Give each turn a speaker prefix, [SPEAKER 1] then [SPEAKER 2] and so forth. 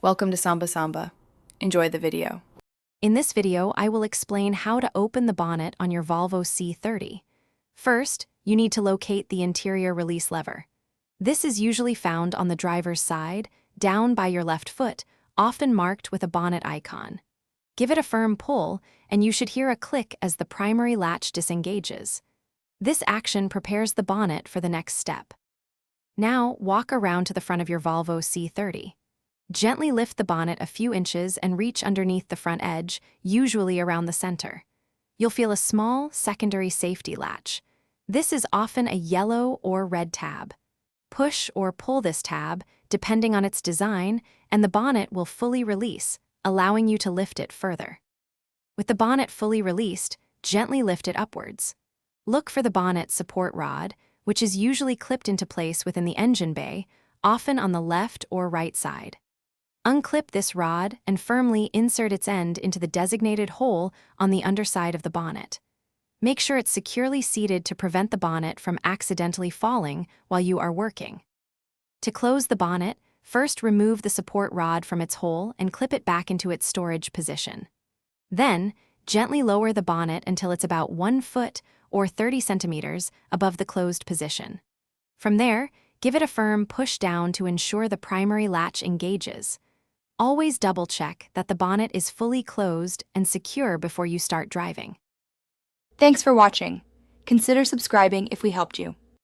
[SPEAKER 1] Welcome to Samba Samba. Enjoy the video.
[SPEAKER 2] In this video, I will explain how to open the bonnet on your Volvo C30. First, you need to locate the interior release lever. This is usually found on the driver's side, down by your left foot, often marked with a bonnet icon. Give it a firm pull, and you should hear a click as the primary latch disengages. This action prepares the bonnet for the next step. Now, walk around to the front of your Volvo C30. Gently lift the bonnet a few inches and reach underneath the front edge, usually around the center. You'll feel a small, secondary safety latch. This is often a yellow or red tab. Push or pull this tab, depending on its design, and the bonnet will fully release, allowing you to lift it further. With the bonnet fully released, gently lift it upwards. Look for the bonnet support rod, which is usually clipped into place within the engine bay, often on the left or right side. Unclip this rod and firmly insert its end into the designated hole on the underside of the bonnet. Make sure it's securely seated to prevent the bonnet from accidentally falling while you are working. To close the bonnet, first remove the support rod from its hole and clip it back into its storage position. Then, gently lower the bonnet until it's about 1 foot or 30 centimeters above the closed position. From there, give it a firm push down to ensure the primary latch engages. Always double-check that the bonnet is fully closed and secure before you start driving.
[SPEAKER 1] Thanks for watching. Consider subscribing if we helped you.